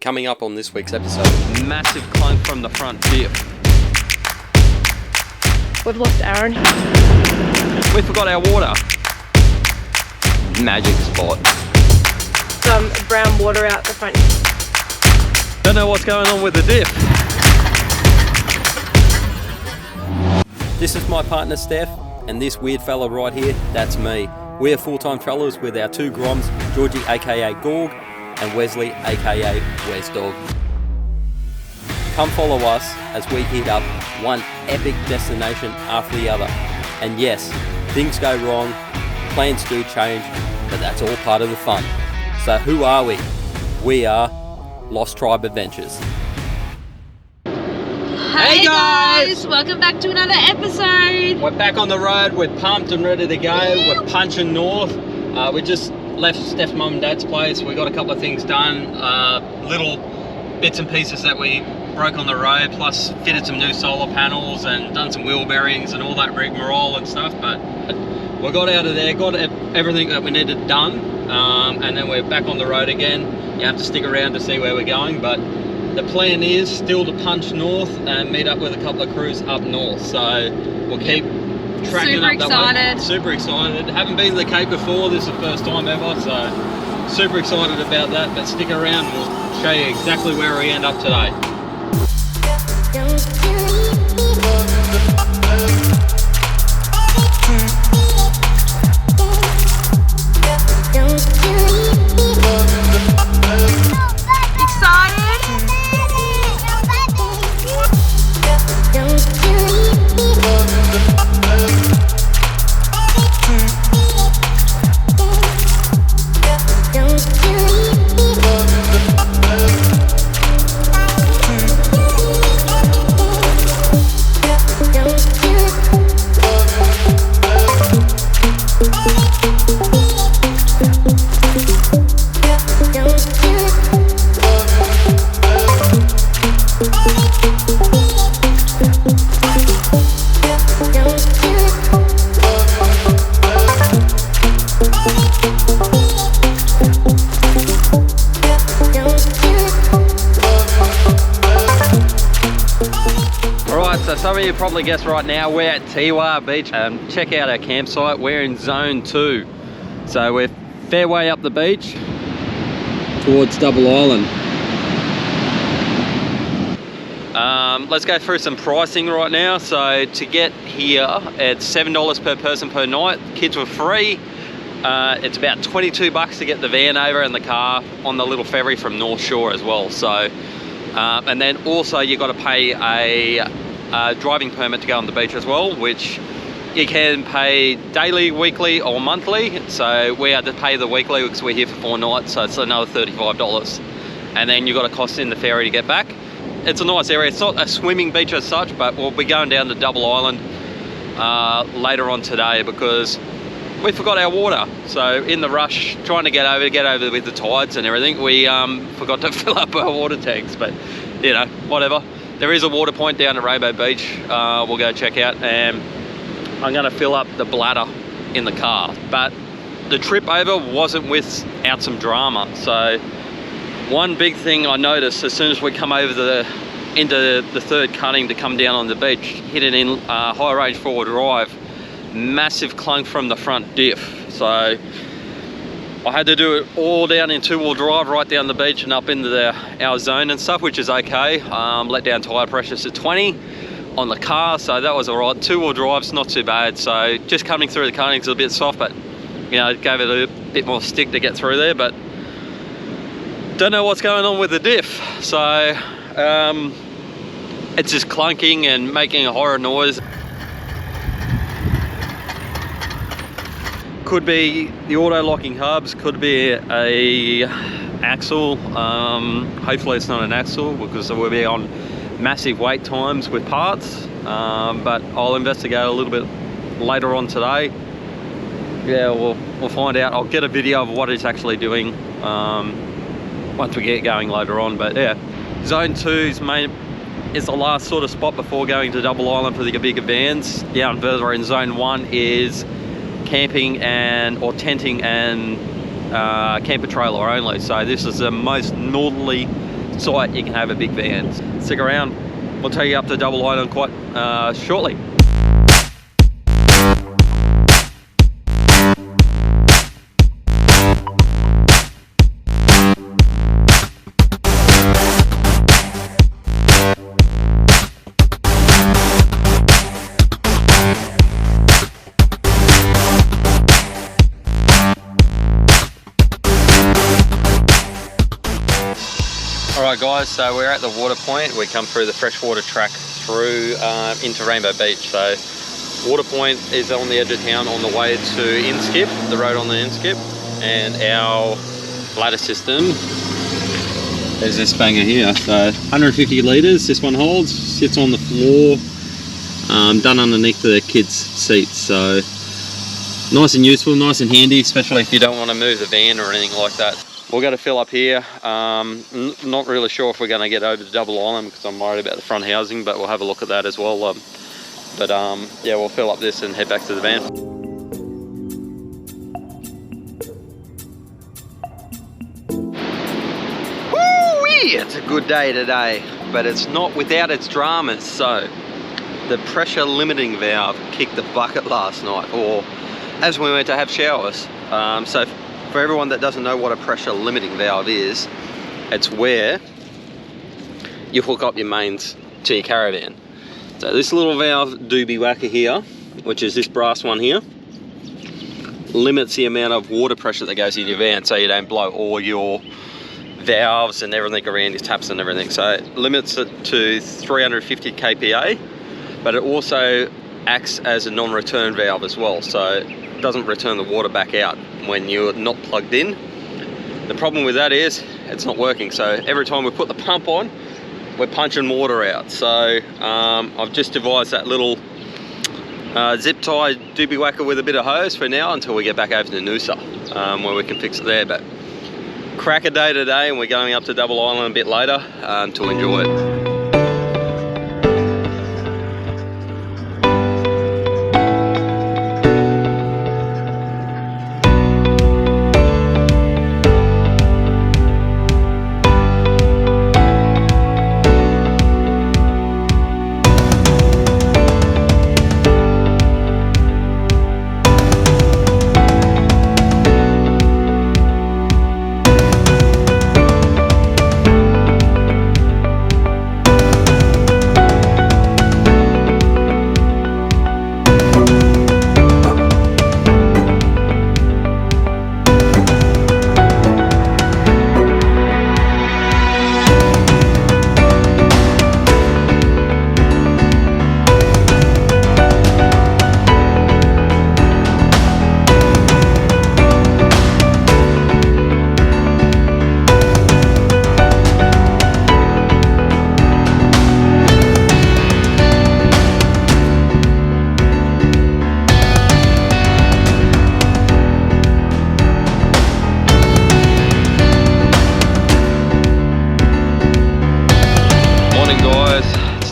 Coming up on this week's episode, massive clunk from the front diff. We've lost Aaron. We forgot our water. Magic spot. Some brown water out the front. Don't know what's going on with the diff. this is my partner Steph, and this weird fella right here, that's me. We're full-time travellers with our two Groms, Georgie aka Gorg, and Wesley aka Wes Dog. Come follow us as we hit up one epic destination after the other. And yes, things go wrong, plans do change, but that's all part of the fun. So who are we? We are Lost Tribe Adventures. Hey guys! Welcome back to another episode. We're back on the road, we're pumped and ready to go, we're punching north. We just left Steph's mum and dad's place. We got a couple of things done, little bits and pieces that we broke on the road, plus fitted some new solar panels and done some wheel bearings and all that rigmarole and stuff. But we got out of there, got everything that we needed done, and then we're back on the road again. You have to stick around to see where we're going, but the plan is still to punch north and meet up with a couple of crews up north. So we'll keep tracking Super up that way. excited. Super excited. Haven't been to the Cape before. This is the first time ever, so super excited about that. But stick around. We'll show you exactly where we end up today. So some of you probably guessed right now we're at Teewah Beach. Check out our campsite. We're in zone 2. So we're fair way up the beach towards Double Island. Let's go through some pricing right now. So to get here, it's $7 per person per night. Kids were free. It's about $22 to get the van over and the car on the little ferry from North Shore as well. So, and then also you got to pay a driving permit to go on the beach as well, which you can pay daily, weekly or monthly. So we had to pay the weekly because we're here for 4 nights, so it's another $35. And then you've got to cost in the ferry to get back. It's a nice area. It's not a swimming beach as such, but we'll be going down to Double Island later on today because we forgot our water. So in the rush, trying to get over with the tides and everything, we forgot to fill up our water tanks, but you know, whatever. There is a water point down at Rainbow Beach we'll go check out, and I'm going to fill up the bladder in the car. But the trip over wasn't without some drama. So one big thing I noticed as soon as we come over into the third cutting to come down on the beach, hit it in high range 4-wheel drive, massive clunk from the front diff. So I had to do it all down in 2-wheel drive right down the beach and up into our zone and stuff, which is okay. Let down tyre pressures to 20 on the car, so that was all right. 2-wheel drive's not too bad. So just coming through the cuttings a bit soft, but you know, gave it a bit more stick to get through there. But don't know what's going on with the diff. So it's just clunking and making a horror noise. Could be the auto locking hubs, could be a axle. Hopefully it's not an axle because we'll be on massive wait times with parts, but I'll investigate a little bit later on today. Yeah, we'll find out. I'll get a video of what it's actually doing once we get going later on. But yeah, zone 2 is the last sort of spot before going to Double Island for the bigger vans. Down further in zone 1 is camping or tenting and camper trailer only. So this is the most northerly site you can have a big van. Stick around, we'll take you up to Double Island quite shortly. Alright guys, so we're at the water point. We come through the freshwater track through into Rainbow Beach. So water point is on the edge of town on the way to Inskip, the road on the Inskip, and our bladder system is this banger here. So 150 litres, this one holds, sits on the floor, done underneath the kids' seats. So nice and useful, nice and handy, especially if you don't want to move the van or anything like that. We're going to fill up here. Not really sure if we're going to get over to Double Island because I'm worried about the front housing, but we'll have a look at that as well. Yeah, we'll fill up this and head back to the van. Woo-wee! It's a good day today, but it's not without its dramas. So the pressure limiting valve kicked the bucket last night, or as we went to have showers. So for everyone that doesn't know what a pressure limiting valve is, it's where you hook up your mains to your caravan. So this little valve doobie whacker here, which is this brass one here, limits the amount of water pressure that goes in your van so you don't blow all your valves and everything around your taps and everything. So it limits it to 350 kPa, but it also acts as a non-return valve as well. So it doesn't return the water back out when you're not plugged in. The problem with that is it's not working. So every time we put the pump on, we're punching water out. So I've just devised that little zip tie doobie whacker with a bit of hose for now until we get back over to Noosa, where we can fix it there. But crack a day today, and we're going up to Double Island a bit later to enjoy it.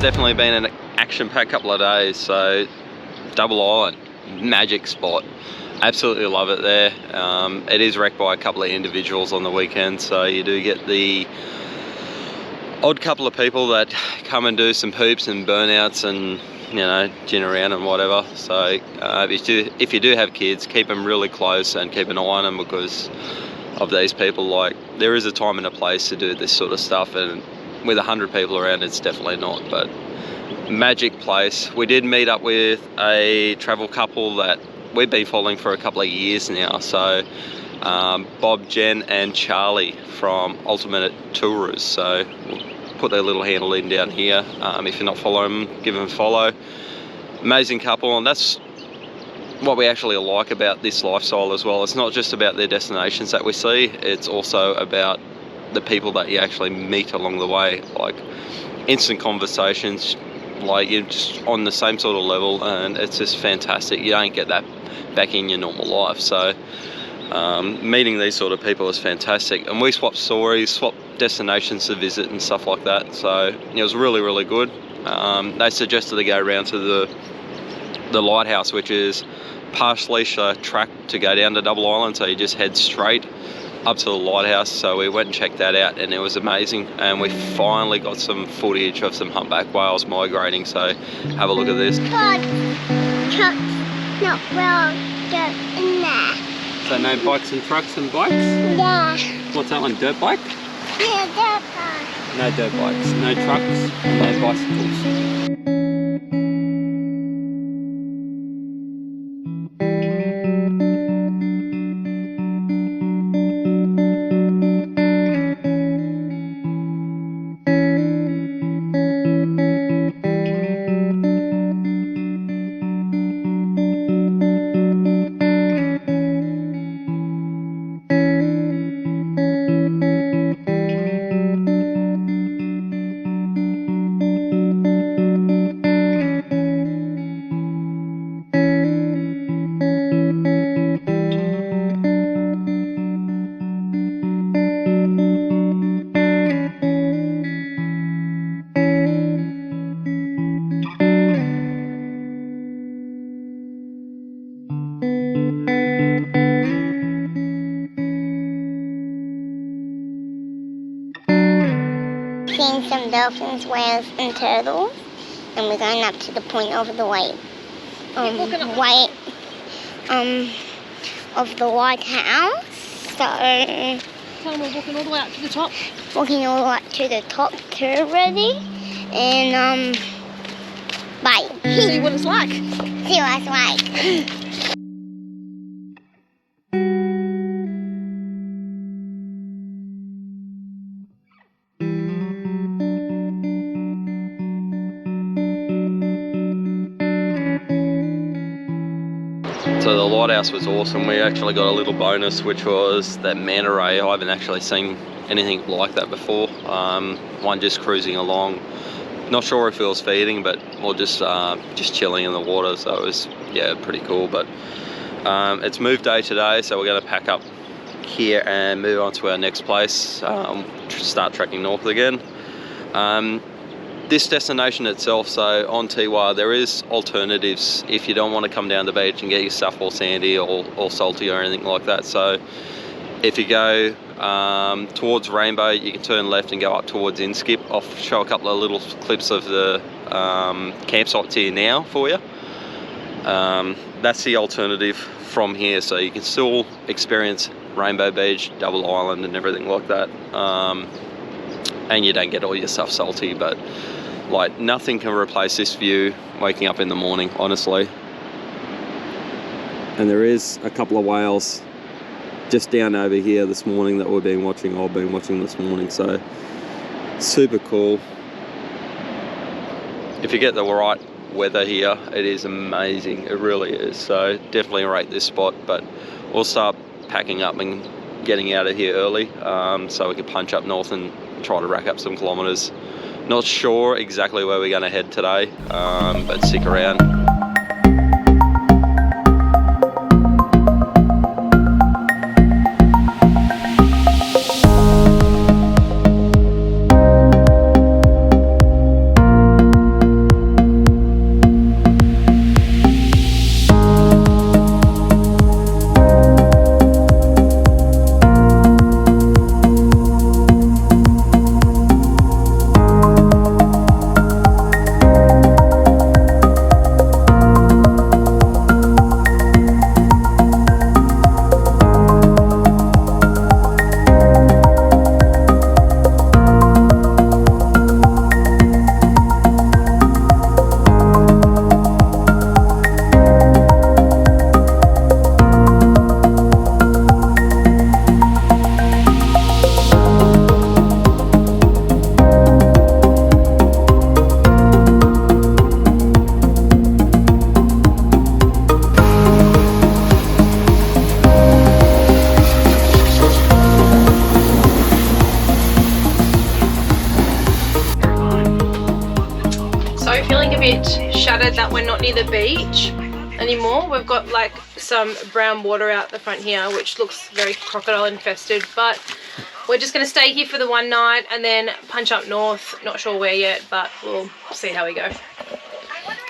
Definitely been an action-packed couple of days. So Double Island, magic spot, absolutely love it there. It is wrecked by a couple of individuals on the weekend, so you do get the odd couple of people that come and do some poops and burnouts and, you know, gin around and whatever. So if you do have kids, keep them really close and keep an eye on them, because of these people. Like, there is a time and a place to do this sort of stuff, and with 100 people around, it's definitely not. But magic place. We did meet up with a travel couple that we've been following for a couple of years now. So Bob, Jen and Charlie from Ultimate Tourers. So we'll put their little handle in down here. If you're not following them, give them a follow. Amazing couple, and that's what we actually like about this lifestyle as well. It's not just about their destinations that we see, it's also about the people that you actually meet along the way. Like, instant conversations, like you're just on the same sort of level, and it's just fantastic. You don't get that back in your normal life. So meeting these sort of people is fantastic, and we swap stories, swap destinations to visit and stuff like that. So it was really, really good. They suggested to go around to the lighthouse, which is past Leisha track to go down to Double Island. So you just head straight up to the lighthouse, so we went and checked that out, and it was amazing. And we finally got some footage of some humpback whales migrating, so have a look at this. Trucks not well get in there. So no bikes and trucks and bikes? Yeah. What's that one, dirt bike? Yeah, that one. No dirt bikes, no trucks, and no bicycles. Seeing some dolphins, whales, and turtles, and we're going up to the point of the of the lighthouse. So Tell them we're walking all the way up to the top. walking all the way to the top too already, and bye. See what it's like. See what it's like. So the lighthouse was awesome. We actually got a little bonus, which was that manta ray. I haven't actually seen anything like that before. One just cruising along. Not sure if it was feeding, but more just chilling in the water. So it was, yeah, pretty cool. But it's move day today, so we're going to pack up here and move on to our next place. Start trekking north again. This destination itself, so on Teewah, there is alternatives if you don't want to come down the beach and get your stuff all sandy or salty or anything like that. So if you go towards Rainbow, you can turn left and go up towards Inskip. I'll show a couple of little clips of the campsites here now for you. That's the alternative from here, so you can still experience Rainbow Beach, Double Island and everything like that. And you don't get all your stuff salty, but like nothing can replace this view waking up in the morning, honestly. And there is a couple of whales just down over here this morning that I've been watching this morning, so super cool. If you get the right weather here, it is amazing, it really is. So definitely rate this spot, but we'll start packing up and getting out of here early, so we can punch up north and try to rack up some kilometres. Not sure exactly where we're going to head today, but stick around. Shattered that we're not near the beach anymore. We've got like some brown water out the front here, which looks very crocodile infested, but we're just going to stay here for the one night and then punch up north. Not sure where yet, but we'll see how we go.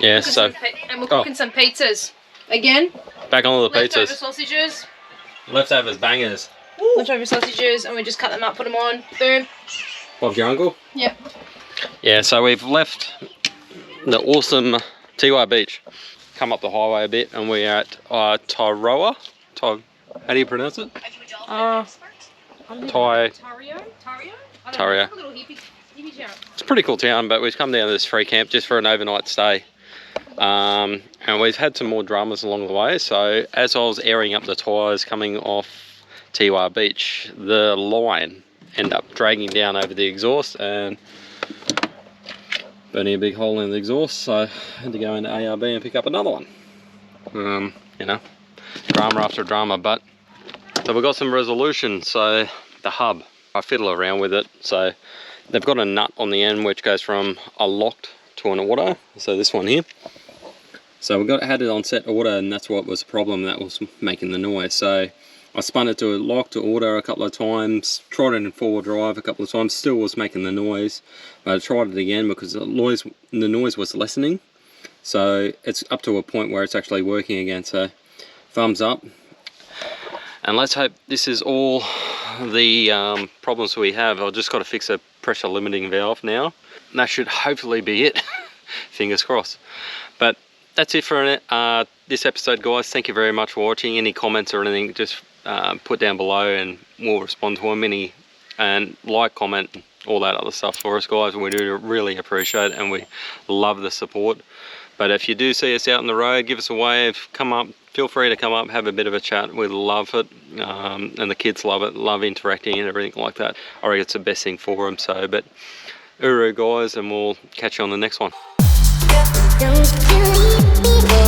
Yeah, so and we're cooking some pizzas again. back on the Leftover pizzas. sausages. Leftovers bangers. leftover sausages, and we just cut them up, put them on. Boom. Bob's your uncle? Yep. Yeah, so we've left the awesome Teewah Beach, come up the highway a bit, and we're at Tyroa. How do you pronounce it? Tario? Tario. It's a pretty cool town, but we've come down to this free camp just for an overnight stay. And we've had some more dramas along the way, so as I was airing up the tyres coming off Teewah Beach, the line ended up dragging down over the exhaust and burning a big hole in the exhaust, so I had to go into ARB and pick up another one. You know, drama after drama, but so we've got some resolution. So the hub, I fiddle around with it, so they've got a nut on the end which goes from a locked to an auto, so this one here. So we had it on set auto, and that's what was the problem, that was making the noise. So I spun it to a lock to auto a couple of times, tried it in four-wheel drive a couple of times, still was making the noise. But I tried it again because the noise was lessening. So it's up to a point where it's actually working again, so thumbs up. And let's hope this is all the problems we have. I've just got to fix a pressure limiting valve now. And that should hopefully be it. Fingers crossed. But that's it for this episode, guys. Thank you very much for watching. Any comments or anything, just put down below and we'll respond to them. And like, comment, all that other stuff for us, guys. We do really appreciate it, and we love the support. But if you do see us out on the road, give us a wave, come up, feel free to come up, have a bit of a chat. We love it, and the kids love it, love interacting and everything like that. I reckon it's the best thing for them. So, but uru, guys, and we'll catch you on the next one. Don't you leave me.